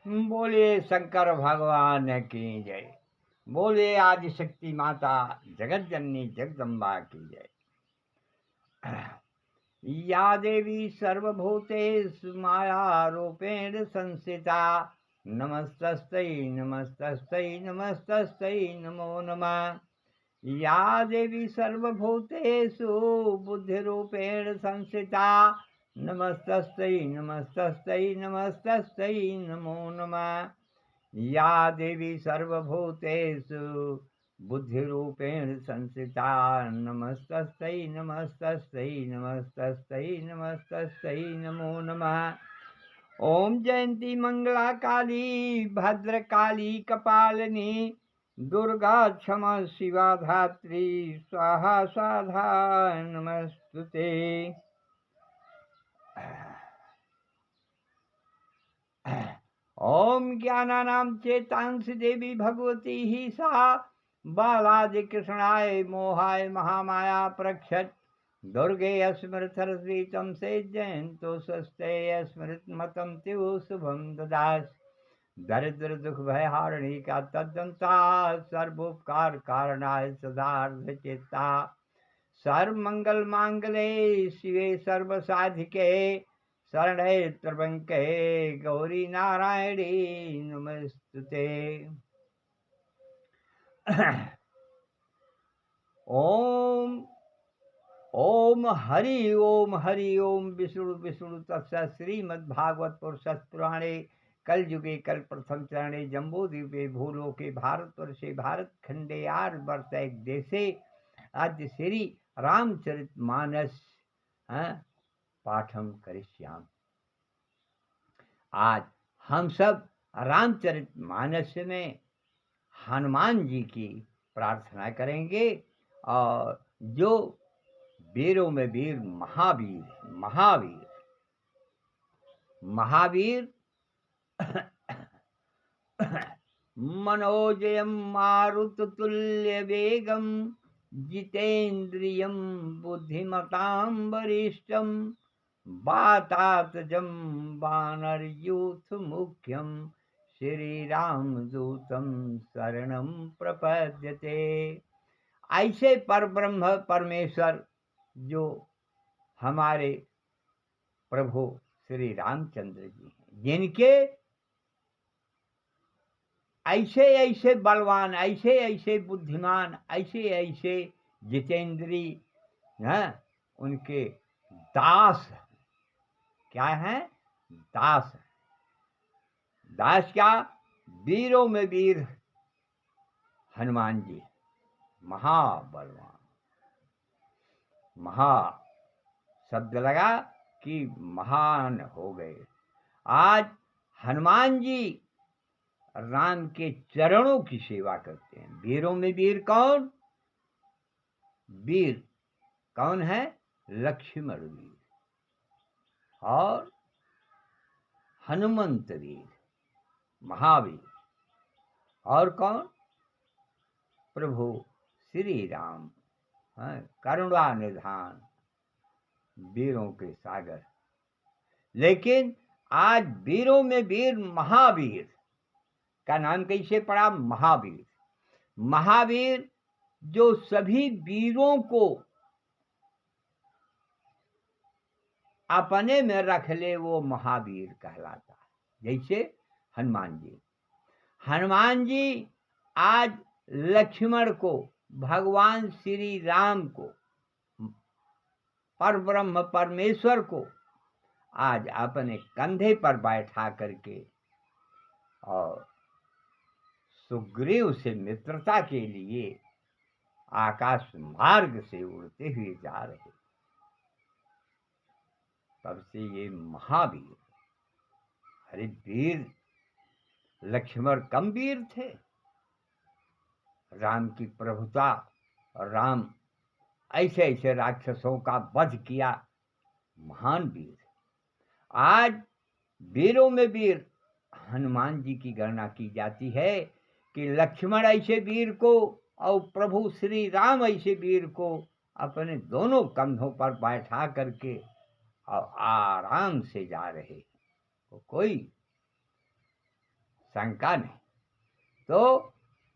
बोले शंकर भगवान की जय। बोले आदि शक्ति माता जगत जननी जगदम्बा की जय। या देवी सर्वभूतेषु मायारूपेण संस्थिता नमस्तस्यै नमस्तस्यै नमस्तस्यै नमो नमः। या देवी सर्वभूतेषु बुद्धिरूपेण संस्थिता नमस्तस्यै नमस्तस्यै नमस्तस्यै नमो नमः। या देवी सर्वभूतेषु बुद्धिरूपेण संस्थिता नमस्तस्यै नमस्तस्यै नमस्तस्यै नमस्तस्यै नमो नमः। ओम जयंती मंगला काली भद्रकाली कपालिनी दुर्गा क्षमा शिवा धात्री स्वाहा स्वाधा नमस्तुते। ओम ज्ञानानां चेतांसि देवी भगवती ही सा बालादि कृष्णाय मोहाय महामाया प्रक्षत दुर्गे स्मृत सरस्वती तम से जयंतो सस्ते स्मृत मतम त्यो शुभम ददास। दरिद्र दुख भय हारिणी का तद्दंता सर्वोपकार कारणाय सदार्थ चेता सर्व मंगल मांगले शिवे सर्व साधिके शरणे त्र्यंबके गौरी नारायणी नमस्तुते। ओम ओम हरि ओम विष्णु विष्णु तत्सत श्रीमद्भागवत पुराणे कलयुगे कल प्रथम चरणे जम्बूद्वीपे भूलोके भारतवर्षे भारत खंडे आर्यवर्त एक देशे आद्य श्री रामचरित मानस पाठम करिष्यामि। आज हम सब रामचरित मानस में हनुमान जी की प्रार्थना करेंगे और जो वीरों में वीर महावीर महावीर महावीर मनोजयम मारुततुल्य वेगम जितेन्द्रियम बुद्धिमतां वरिष्ठम वातात्मजं वानरयूथ मुख्यम श्री राम दूतम शरणं प्रपद्यते। ऐसे परब्रह्म परमेश्वर जो हमारे प्रभु श्री रामचंद्र जी हैं, जिनके ऐसे ऐसे बलवान ऐसे ऐसे बुद्धिमान ऐसे ऐसे जितेंद्री उनके दास क्या है? दास। दास क्या? वीरों में वीर हनुमान जी महाबलवान। महा शब्द लगा कि महान हो गए। आज हनुमान जी राम के चरणों की सेवा करते हैं। वीरों में वीर कौन? वीर कौन है? लक्ष्मण वीर और हनुमंत वीर महावीर। और कौन? प्रभु श्री राम करुणा निधान वीरों के सागर। लेकिन आज वीरों में वीर महावीर का नाम कैसे पड़ा? महावीर। महावीर जो सभी वीरों को अपने में रख ले वो महावीर कहलाता है। जैसे हनुमान जी। हनुमान जी आज लक्ष्मण को भगवान श्री राम को परब्रह्म परमेश्वर को आज अपने कंधे पर बैठा करके और सुग्रीव से मित्रता के लिए आकाश मार्ग से उड़ते हुए जा रहे। तब से ये महावीर। अरे वीर लक्ष्मण कम वीर थे? राम की प्रभुता और राम ऐसे ऐसे राक्षसों का वध किया। महान वीर। आज वीरों में वीर हनुमान जी की गणना की जाती है कि लक्ष्मण ऐसे वीर को और प्रभु श्री राम ऐसे वीर को अपने दोनों कंधों पर बैठा करके और आराम से जा रहे। तो कोई शंका नहीं। तो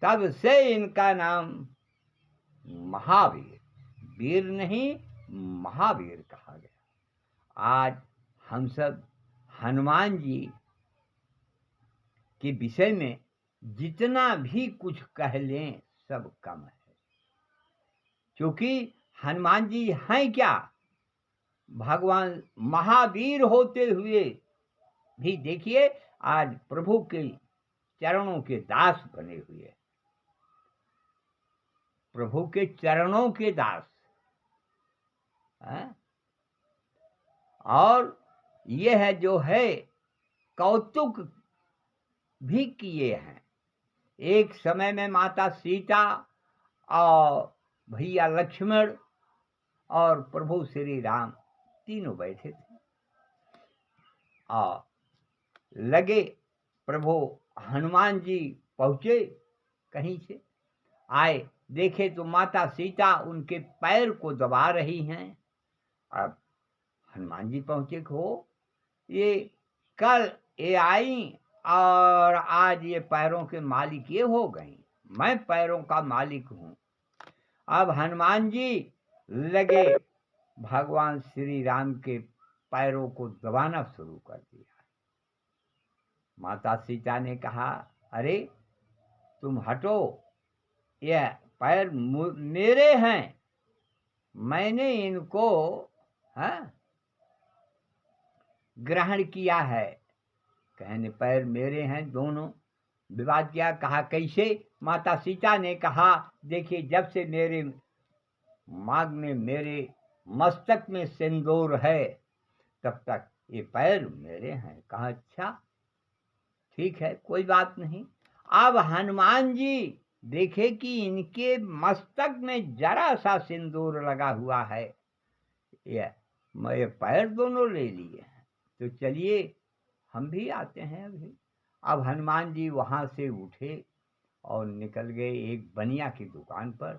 तब से इनका नाम महावीर, वीर नहीं महावीर कहा गया। आज हम सब हनुमान जी के विषय में जितना भी कुछ कह लें सब कम है, क्योंकि हनुमान जी हैं क्या? भगवान महावीर होते हुए भी देखिए आज प्रभु के चरणों के दास बने हुए, प्रभु के चरणों के दास है? और यह जो है कौतुक भी किए हैं। एक समय में माता सीता और भैया लक्ष्मण और प्रभु श्री राम तीनों बैठे थे और लगे प्रभु हनुमान जी पहुंचे, कहीं से आए, देखे तो माता सीता उनके पैर को दबा रही हैं। अब हनुमान जी पहुंचे हो, ये कल ये आई और आज ये पैरों के मालिक ये हो गई, मैं पैरों का मालिक हूं। अब हनुमान जी लगे भगवान श्री राम के पैरों को दबाना शुरू कर दिया। माता सीता ने कहा, अरे तुम हटो, यह पैर मेरे हैं, मैंने इनको ग्रहण किया है। कहने पैर मेरे हैं दोनों। विवाद किया, कहा कैसे? माता सीता ने कहा, देखिए जब से मेरे मांग में, मेरे मस्तक में सिंदूर है तब तक ये पैर मेरे हैं। कहा अच्छा ठीक है, कोई बात नहीं। अब हनुमान जी देखे कि इनके मस्तक में जरा सा सिंदूर लगा हुआ है, ये पैर दोनों ले लिए हैं, तो चलिए हम भी आते हैं अभी। अब हनुमान जी वहां से उठे और निकल गए एक बनिया की दुकान पर।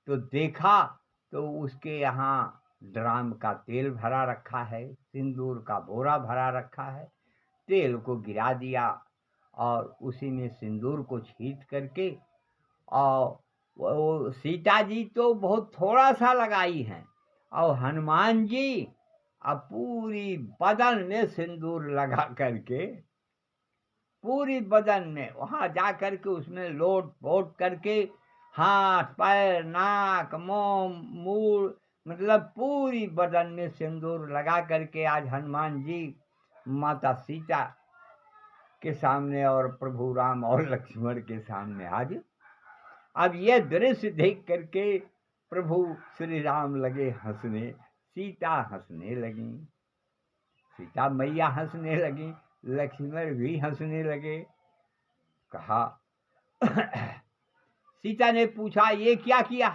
तो देखा तो उसके यहाँ ड्राम का तेल भरा रखा है, सिंदूर का बोरा भरा रखा है। तेल को गिरा दिया और उसी में सिंदूर को छींट करके, और वो सीता जी तो बहुत थोड़ा सा लगाई हैं और हनुमान जी अब पूरी बदन में सिंदूर लगा करके, पूरी बदन में वहां जा करके उसमें लोट पोट करके, हाथ पैर नाक मुंह मूल, मतलब पूरी बदन में सिंदूर लगा करके आज हनुमान जी माता सीता के सामने और प्रभु राम और लक्ष्मण के सामने हाजिर। अब यह दृश्य देख करके प्रभु श्री राम लगे हंसने, सीता हंसने लगी, सीता मैया हंसने लगी, लक्ष्मण भी हंसने लगे। कहा सीता ने पूछा ये क्या किया?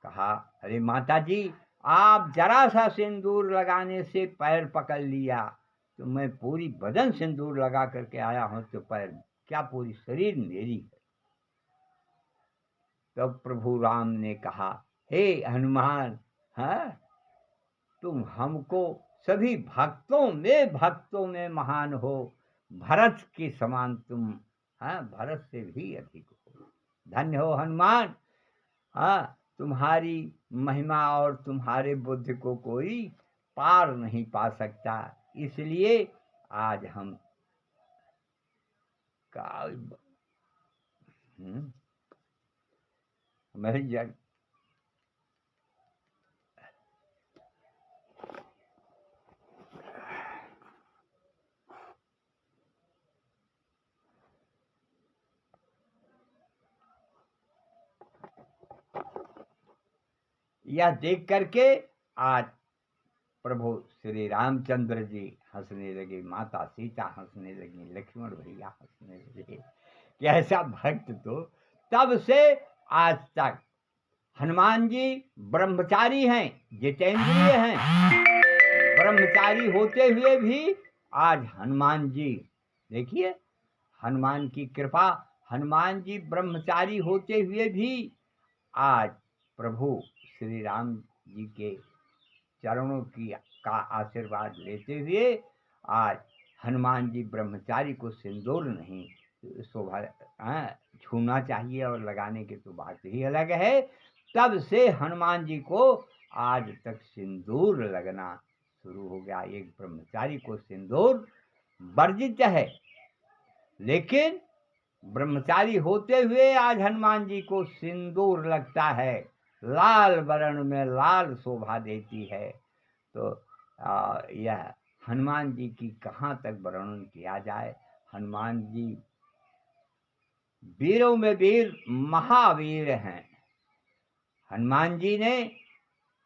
कहा अरे माता जी, आप जरा सा सिंदूर लगाने से पैर पकड़ लिया, तो मैं पूरी बदन सिंदूर लगा करके आया हूं, तो पैर क्या पूरी शरीर मेरी है। तब तो प्रभु राम ने कहा, हे हनुमान, तुम हमको सभी भक्तों में महान हो, भरत के समान तुम, भरत से भी अधिक हो। धन्य हो हनुमान, तुम्हारी महिमा और तुम्हारे बुद्धि को कोई पार नहीं पा सकता, इसलिए आज हम मेरी जग यह देख करके आज प्रभु श्री रामचंद्र जी हंसने लगे, माता सीता हंसने लगी, लक्ष्मण भैया हंसने लगे कि ऐसा भक्त तो तब से आज तक। हनुमान जी ब्रह्मचारी हैं, जितेंद्रिय हैं, ब्रह्मचारी होते हुए भी आज हनुमान जी, देखिए हनुमान की कृपा, हनुमान जी ब्रह्मचारी होते हुए भी आज प्रभु श्री राम जी के चरणों की का आशीर्वाद लेते हुए आज हनुमान जी ब्रह्मचारी को सिंदूर नहीं शोभा छूना चाहिए और लगाने की तो बात ही अलग है। तब से हनुमान जी को आज तक सिंदूर लगना शुरू हो गया। एक ब्रह्मचारी को सिंदूर वर्जित है, लेकिन ब्रह्मचारी होते हुए आज हनुमान जी को सिंदूर लगता है, लाल वर्ण में लाल शोभा देती है। तो यह हनुमान जी की कहाँ तक वर्णन किया जाए। हनुमान जी वीरों में वीर महावीर हैं। हनुमान जी ने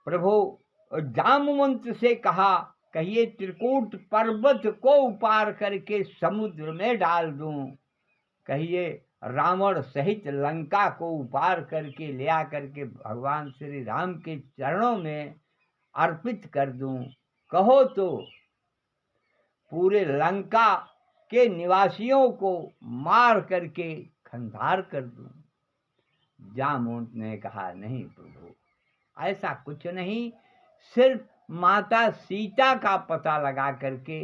प्रभु जामवंत से कहा, कहिए त्रिकूट पर्वत को पार करके समुद्र में डाल दूं, कहिए रावण सहित लंका को पार करके ले आकर के भगवान श्री राम के चरणों में अर्पित कर दूं, कहो तो पूरे लंका के निवासियों को मार करके खंडार कर दूं। जामवंत ने कहा, नहीं प्रभु, ऐसा कुछ नहीं, सिर्फ माता सीता का पता लगा करके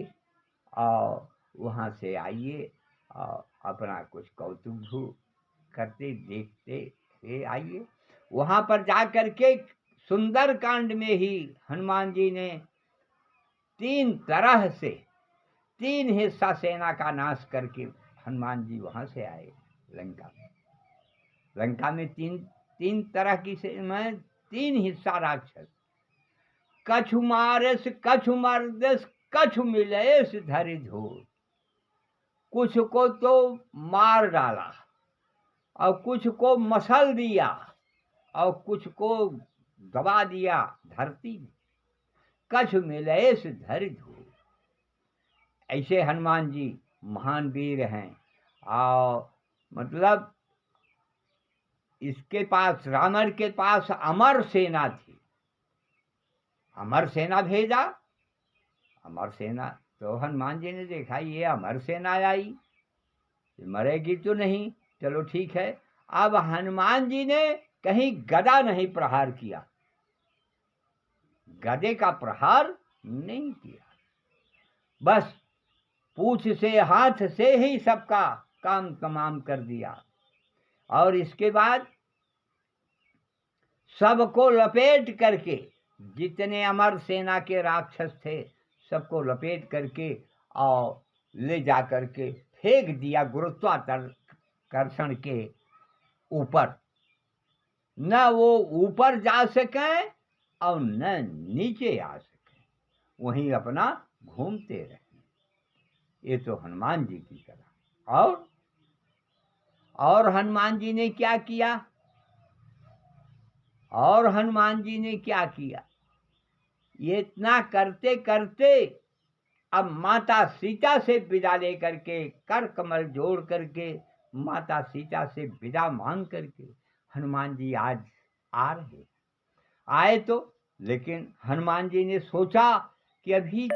और वहाँ से आइए और अपना कुछ कौतुक करते देखते हुए आइए। वहाँ पर जा करके सुंदर कांड में ही हनुमान जी ने 3 तरह से 3 हिस्सा सेना का नाश करके हनुमान जी वहाँ से आए लंका में। लंका में तीन तरह की मैं 3 हिस्सा राक्षस, कछु मारस कछु मर्दस कछु मिलेस धरि धूर। कुछ को तो मार डाला और कुछ को मसल दिया और कुछ को दबा दिया धरती में, कछु मिलेस धरि धूर। ऐसे हनुमान जी महान वीर हैं। और मतलब इसके पास, रावण के पास अमर सेना थी, अमर सेना भेजा। अमर सेना तो हनुमान जी ने देखा ये अमर सेना आई, मरेगी तो नहीं, चलो ठीक है। अब हनुमान जी ने कहीं गदा नहीं प्रहार किया, गदे का प्रहार नहीं किया, बस पूंछ से हाथ से ही सबका काम तमाम कर दिया। और इसके बाद सबको लपेट करके, जितने अमर सेना के राक्षस थे सबको लपेट करके और ले जा करके फेंक दिया गुरुत्वाकर्षण के ऊपर। न वो ऊपर जा सके और न नीचे आ सके, वहीं अपना घूमते रहे। ये तो हनुमान जी की कला। और हनुमान जी ने क्या किया? और हनुमान जी ने क्या किया? ये इतना करते करते अब माता सीता से विदा लेकर के, कर कमल जोड़ करके माता सीता से विदा मांग करके हनुमान जी आज आ रहे। आए तो, लेकिन हनुमान जी ने सोचा कि अभी